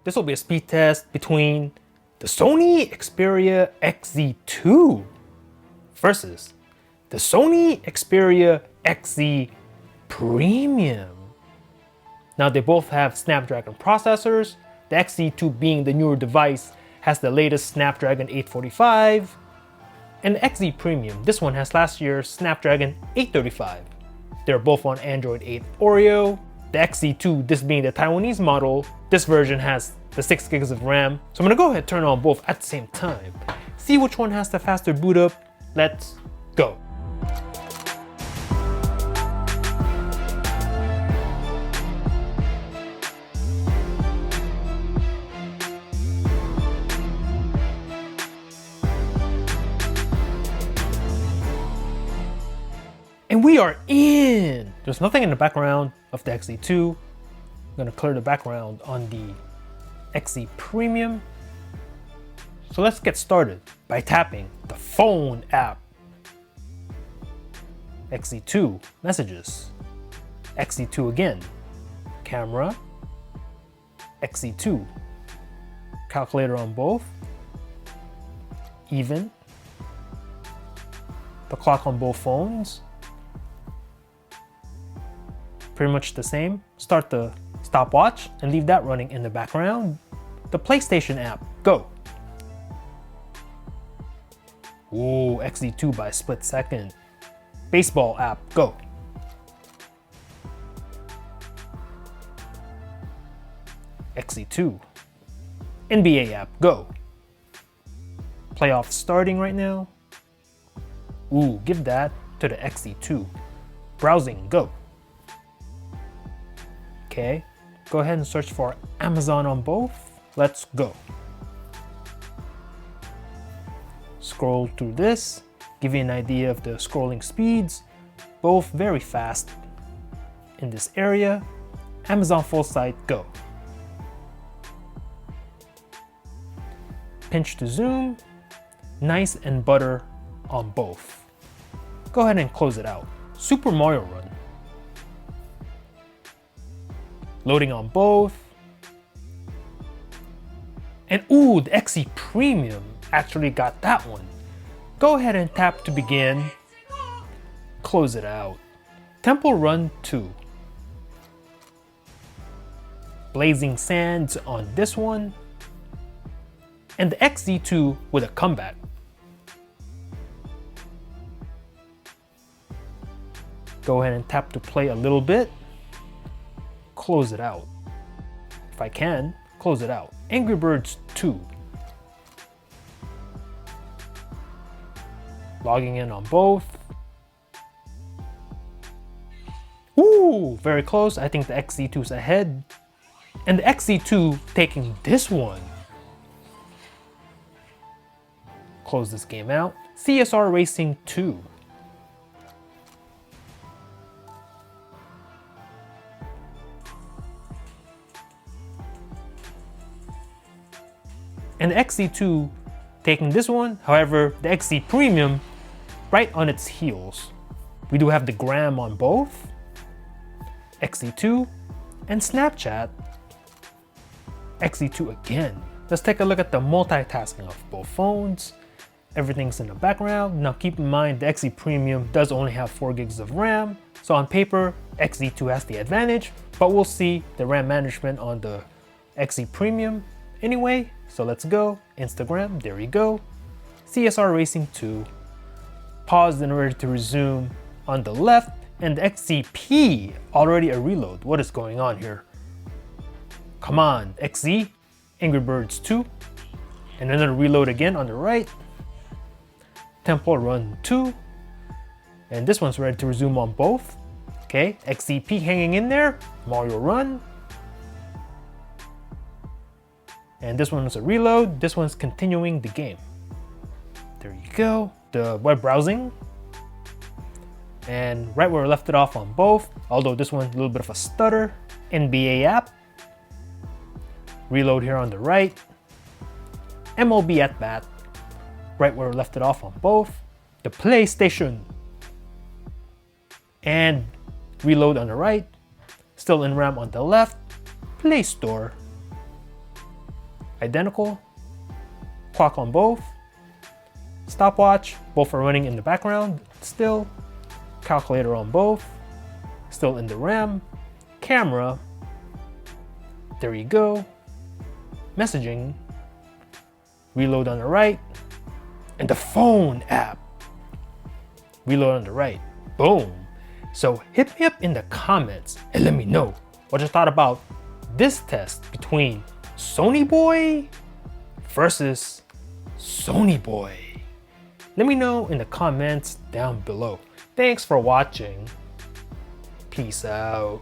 This will be a speed test between the Sony Xperia XZ2 versus the Sony Xperia XZ Premium. Now they both have Snapdragon processors. The XZ2 being the newer device has the latest Snapdragon 845, and the XZ Premium, this one has last year's Snapdragon 835. They're both on Android 8 Oreo. The XZ2, this being the Taiwanese model, this version has the 6 gigs of RAM. So I'm gonna go ahead and turn on both at the same time. See which one has the faster boot up. Let's go. And we are in! There's nothing in the background of the XZ2. I'm gonna clear the background on the XZ Premium. So let's get started by tapping the phone app. XZ2, messages. XZ2 again, camera. XZ2, calculator on both. Even. The clock on both phones. Pretty much the same. Start the stopwatch and leave that running in the background. The PlayStation app, go. Ooh, XZ2 by a split second. Baseball app, go. XZ2. NBA app, go. Playoffs starting right now. Ooh, give that to the XZ2. Browsing, go. Okay, go ahead and search for Amazon on both. Let's go. Scroll through this, give you an idea of the scrolling speeds. Both very fast in this area. Amazon full site, go. Pinch to zoom, nice and butter on both. Go ahead and close it out. Super Mario Run. Loading on both. And ooh, the XZ Premium actually got that one. Go ahead and tap to begin. Close it out. Temple Run 2. Blazing Sands on this one. And the XZ2 with a comeback. Go ahead and tap to play a little bit. Close it out. If I can, close it out. Angry Birds 2. Logging in on both. Ooh, very close. I think the XZ2 is ahead. And the XZ2 taking this one. Close this game out. Csr Racing 2. And the XZ2 taking this one. However, the XZ Premium right on its heels. We do have the gram on both. XZ2 and Snapchat. XZ2 again. Let's take a look at the multitasking of both phones. Everything's in the background. Now keep in mind the XZ Premium does only have 4 gigs of RAM. So on paper, XZ2 has the advantage, but we'll see the RAM management on the XZ Premium. Anyway, so let's go. Instagram, there you go. Csr Racing 2. Pause and ready to resume on the left. And the XZP, already a reload. What is going on here? Come on, XZ. Angry Birds 2. And another reload again on the right. Temple Run 2. And this one's ready to resume on both. Okay, XZP hanging in there. Mario Run. And this one was a reload. This one's continuing the game. There you go. The web browsing. And right where we left it off on both, although this one's a little bit of a stutter. NBA app. Reload here on the right. MLB at bat. Right where we left it off on both. The PlayStation. And reload on the right. Still in RAM on the left. Play Store. identical. Clock on both. Stopwatch, both are running in the background still. Calculator on both, still in the RAM. Camera, there you go. Messaging, reload on the right. And the phone app, reload on the right. Boom. So hit me up in the comments and let me know what you thought about this test between Sonyboy versus Sonyboy. Let me know in the comments down below. Thanks for watching. Peace out.